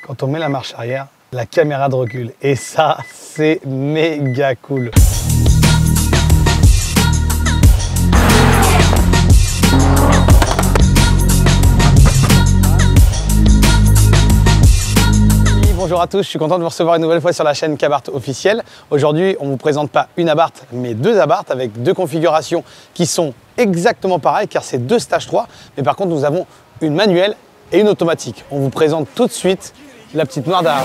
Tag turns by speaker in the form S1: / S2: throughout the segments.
S1: quand on met la marche arrière, la caméra de recul. Et ça, c'est méga cool. Bonjour à tous, je suis content de vous recevoir une nouvelle fois sur la chaîne Kabarth officielle. Aujourd'hui, on ne vous présente pas une Abarth, mais deux Abarth avec deux configurations qui sont exactement pareilles car c'est deux Stage 3. Mais par contre, nous avons une manuelle et une automatique. On vous présente tout de suite la petite noire derrière.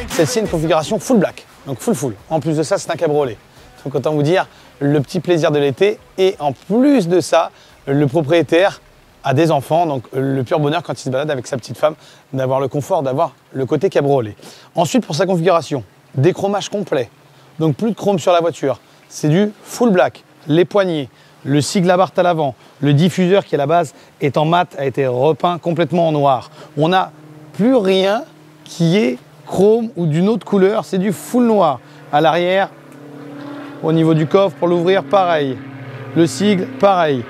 S1: Celle-ci est une configuration full black, donc full. En plus de ça, c'est un cabriolet. Donc autant vous dire le petit plaisir de l'été. Et en plus de ça, le propriétaire a des enfants, donc le pur bonheur quand il se balade avec sa petite femme, d'avoir le confort, d'avoir le côté cabriolet. Ensuite, pour sa configuration, déchromage complet. Donc plus de chrome sur la voiture. C'est du full black. Les poignées, le sigle Abarth à l'avant, le diffuseur qui à la base est en mat a été repeint complètement en noir. On n'a plus rien qui est chrome ou d'une autre couleur, c'est du full noir. À l'arrière, au niveau du coffre, pour l'ouvrir, pareil. Le sigle, pareil.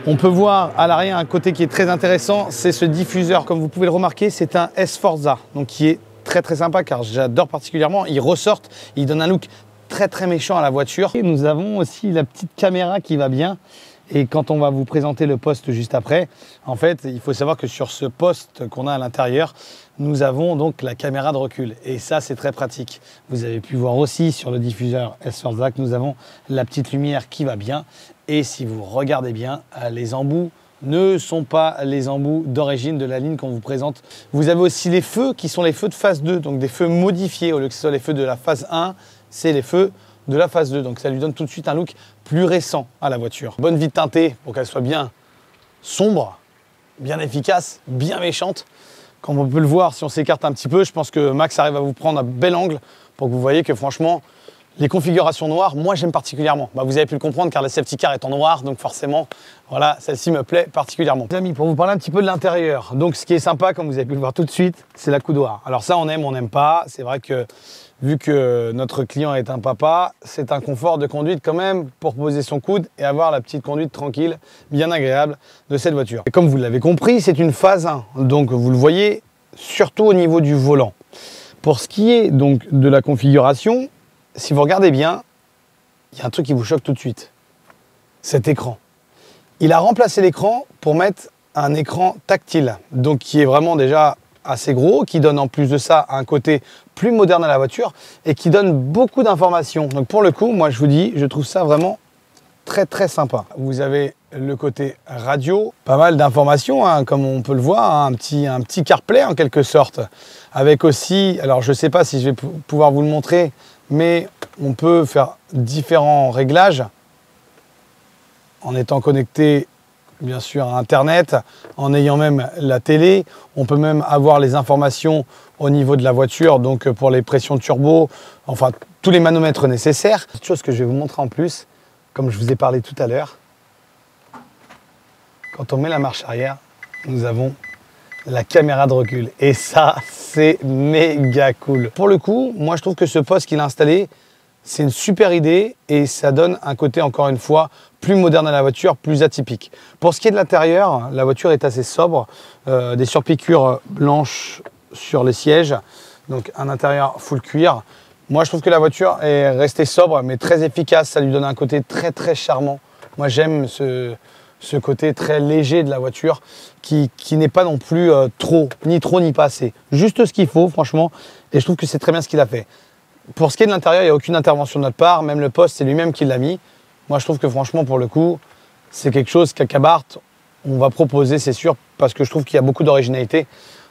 S1: On peut voir à l'arrière un côté qui est très intéressant, c'est ce diffuseur. Comme vous pouvez le remarquer, c'est un S-Forza, donc qui est très sympa car j'adore particulièrement. Il ressort, il donne un look très méchant à la voiture. Et nous avons aussi la petite caméra qui va bien. Et quand on va vous présenter le poste juste après, en fait, il faut savoir que sur ce poste qu'on a à l'intérieur, nous avons donc la caméra de recul. Et ça, c'est très pratique. Vous avez pu voir aussi sur le diffuseur S-Forza que nous avons la petite lumière qui va bien. Et si vous regardez bien, les embouts ne sont pas les embouts d'origine de la ligne qu'on vous présente. Vous avez aussi les feux qui sont les feux de phase 2, donc des feux modifiés. Au lieu que ce soit les feux de la phase 1, c'est les feux de la phase 2, donc ça lui donne tout de suite un look plus récent à la voiture. Bonne vie teintée pour qu'elle soit bien sombre, bien efficace, bien méchante. Comme on peut le voir, si on s'écarte un petit peu, je pense que Max arrive à vous prendre un bel angle pour que vous voyez que franchement, les configurations noires, moi j'aime particulièrement. Vous avez pu le comprendre car la safety car est en noir, donc forcément, voilà, celle-ci me plaît particulièrement. Les amis, pour vous parler un petit peu de l'intérieur, donc ce qui est sympa, comme vous avez pu le voir tout de suite, c'est la coudoir. Alors ça, on aime, on n'aime pas. C'est vrai que vu que notre client est un papa, c'est un confort de conduite quand même pour poser son coude et avoir la petite conduite tranquille, bien agréable de cette voiture. Et comme vous l'avez compris, c'est une phase 1, donc vous le voyez surtout au niveau du volant. Pour ce qui est donc de la configuration, si vous regardez bien, il y a un truc qui vous choque tout de suite. Cet écran. Il a remplacé l'écran pour mettre un écran tactile, donc qui est vraiment déjà assez gros, qui donne en plus de ça un côté plus moderne à la voiture et qui donne beaucoup d'informations. Donc pour le coup, moi je vous dis, je trouve ça vraiment très sympa. Vous avez le côté radio, pas mal d'informations, hein, comme on peut le voir, hein, un petit CarPlay en quelque sorte, avec aussi, alors je ne sais pas si je vais pouvoir vous le montrer, mais on peut faire différents réglages en étant connecté bien sûr à Internet, en ayant même la télé. On peut même avoir les informations au niveau de la voiture, donc pour les pressions turbo, enfin tous les manomètres nécessaires. Une chose que je vais vous montrer en plus, comme je vous ai parlé tout à l'heure, quand on met la marche arrière, nous avons la caméra de recul. Et ça, c'est méga cool. Pour le coup, moi je trouve que ce poste qu'il a installé, c'est une super idée et ça donne un côté, encore une fois, plus moderne à la voiture, plus atypique. Pour ce qui est de l'intérieur, la voiture est assez sobre. Des surpiqûres blanches sur les sièges, donc un intérieur full cuir. Moi, je trouve que la voiture est restée sobre, mais très efficace. Ça lui donne un côté très charmant. Moi, j'aime ce côté très léger de la voiture qui n'est pas non plus trop ni pas assez. Juste ce qu'il faut, franchement, et je trouve que c'est très bien ce qu'il a fait. Pour ce qui est de l'intérieur, il n'y a aucune intervention de notre part, même le poste, c'est lui-même qui l'a mis. Moi, je trouve que franchement, pour le coup, c'est quelque chose qu'à Kabarth, on va proposer, c'est sûr, parce que je trouve qu'il y a beaucoup d'originalité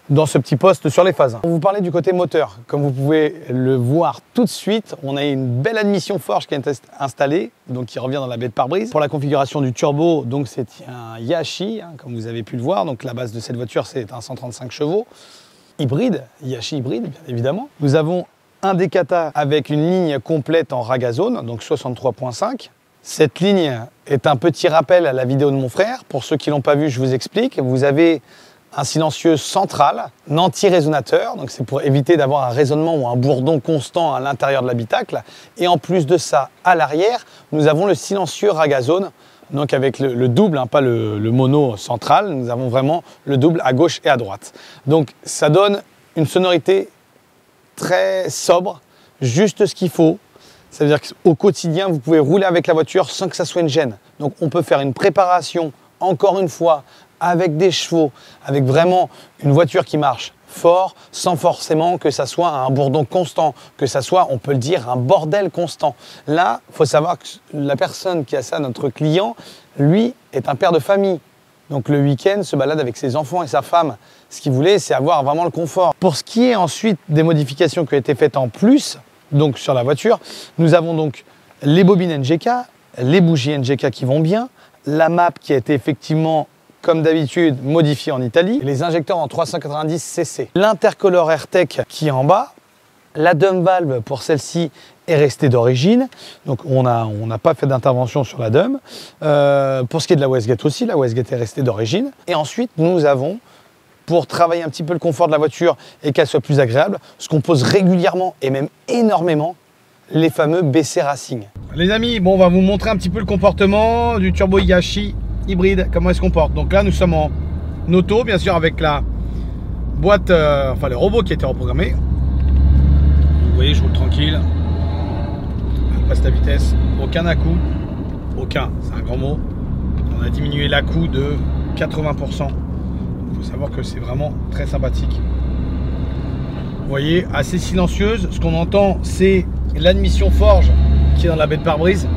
S1: dans ce petit poste sur les phases. Pour vous parler du côté moteur, comme vous pouvez le voir tout de suite, on a une belle admission Forge qui est installée, donc qui revient dans la baie de pare-brise. Pour la configuration du turbo, donc c'est un Yachi, hein, comme vous avez pu le voir. Donc la base de cette voiture, c'est un 135 chevaux, hybride, Yachi hybride, bien évidemment. Nous avons un Decata avec une ligne complète en Ragazone, donc 63.5. Cette ligne est un petit rappel à la vidéo de mon frère. Pour ceux qui ne l'ont pas vu, je vous explique. Vous avez un silencieux central, un anti-résonateur, donc c'est pour éviter d'avoir un résonnement ou un bourdon constant à l'intérieur de l'habitacle. Et en plus de ça, à l'arrière, nous avons le silencieux Ragazone, donc avec le double, pas le mono central, nous avons vraiment le double à gauche et à droite. Donc ça donne une sonorité très sobre, juste ce qu'il faut. Ça veut dire qu'au quotidien, vous pouvez rouler avec la voiture sans que ça soit une gêne. Donc on peut faire une préparation, encore une fois, avec des chevaux, avec vraiment une voiture qui marche fort, sans forcément que ça soit un bourdon constant, que ça soit, on peut le dire, un bordel constant. Là, il faut savoir que la personne qui a ça, notre client, lui, est un père de famille. Donc le week-end, se balade avec ses enfants et sa femme. Ce qu'il voulait, c'est avoir vraiment le confort. Pour ce qui est ensuite des modifications qui ont été faites en plus, donc sur la voiture, nous avons donc les bobines NGK, les bougies NGK qui vont bien, la map qui a été effectivement, comme d'habitude, modifiée en Italie, les injecteurs en 390 cc, l'intercolor AirTech qui est en bas, la dump valve pour celle-ci est restée d'origine, donc on n'a pas fait d'intervention sur la dump. Pour ce qui est de la wastegate aussi, la wastegate est restée d'origine. Et ensuite, nous avons, pour travailler un petit peu le confort de la voiture et qu'elle soit plus agréable, ce qu'on pose régulièrement et même énormément, les fameux BC Racing. Les amis, bon, on va vous montrer un petit peu le comportement du Turbo Hiashi hybride, comment elle se comporte. Donc là, nous sommes en auto, bien sûr, avec la boîte, enfin le robot qui a été reprogrammé. Vous voyez, je roule tranquille. Elle passe la vitesse, aucun à-coup, aucun, c'est un grand mot. On a diminué l'à-coup de 80%. Il faut savoir que c'est vraiment très sympathique. Vous voyez, assez silencieuse. Ce qu'on entend, c'est l'admission forge qui est dans la baie de pare-brise,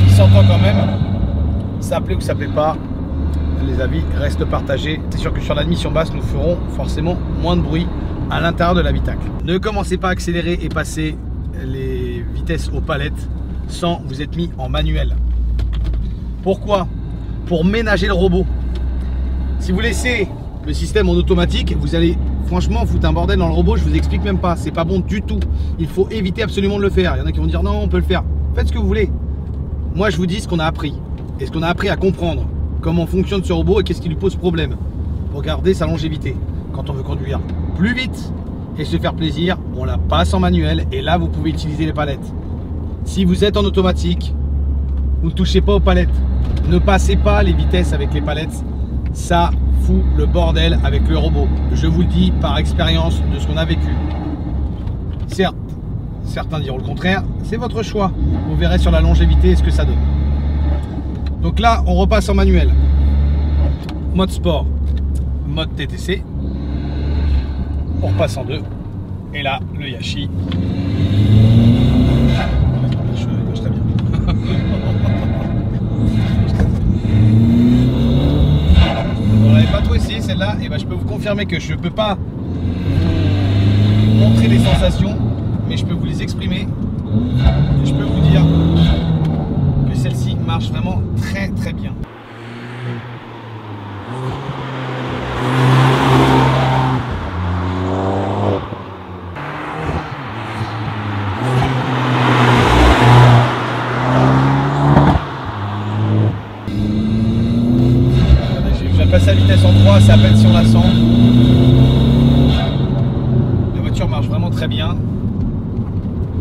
S1: qui s'entend quand même. Ça plaît ou ça plaît pas, les avis restent partagés. C'est sûr que sur l'admission basse, nous ferons forcément moins de bruit à l'intérieur de l'habitacle. Ne commencez pas à accélérer et passer les vitesses aux palettes sans vous être mis en manuel. Pourquoi? Pour ménager le robot. Si vous laissez le système en automatique, vous allez franchement foutre un bordel dans le robot. Je vous explique même pas, c'est pas bon du tout. Il faut éviter absolument de le faire. Il y en a qui vont dire non, on peut le faire. Faites ce que vous voulez. Moi je vous dis ce qu'on a appris. Et ce qu'on a appris à comprendre comment fonctionne ce robot et qu'est-ce qui lui pose problème pour garder sa longévité. Quand on veut conduire plus vite et se faire plaisir, on la passe en manuel et là vous pouvez utiliser les palettes. Si vous êtes en automatique, vous ne touchez pas aux palettes. Ne passez pas les vitesses avec les palettes. Ça fout le bordel avec le robot. Je vous le dis par expérience de ce qu'on a vécu. Certes, certains diront le contraire, c'est votre choix. Vous verrez sur la longévité ce que ça donne. Donc là, on repasse en manuel. Mode sport, mode TTC. On repasse en 2. Et là, le Hiashi. Je très bien. On n'avait pas trop essayé celle-là. Et ben, je peux vous confirmer que je ne peux pas vous montrer les sensations, mais je peux vous les exprimer. Et je peux vous dire que celle-ci marche vraiment très très bien. Je passe à vitesse en 3, c'est à peine si on la sent. La voiture marche vraiment très bien.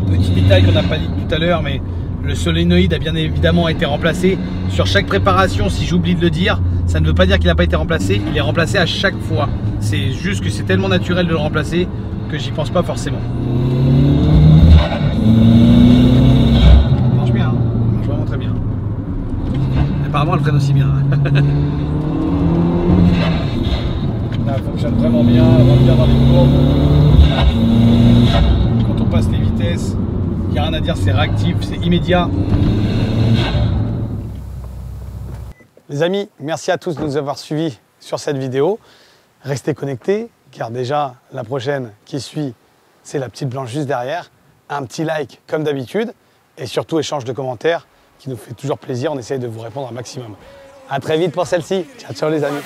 S1: Petit détail qu'on n'a pas dit tout à l'heure, mais le solénoïde a bien évidemment été remplacé sur chaque préparation. Si j'oublie de le dire, ça ne veut pas dire qu'il n'a pas été remplacé, il est remplacé à chaque fois. C'est juste que c'est tellement naturel de le remplacer que j'y pense pas forcément. Ça marche bien, ça marche vraiment très bien. Apparemment elle freine aussi bien. Elle fonctionne vraiment bien, elle rentre bien dans les courbes. Quand on passe les vitesses, il n'y a rien à dire, c'est réactif, c'est immédiat. Les amis, merci à tous de nous avoir suivis sur cette vidéo. Restez connectés, car déjà la prochaine qui suit, c'est la petite blanche juste derrière. Un petit like comme d'habitude et surtout échange de commentaires qui nous fait toujours plaisir. On essaye de vous répondre un maximum. À très vite pour celle-ci. Ciao, ciao les amis.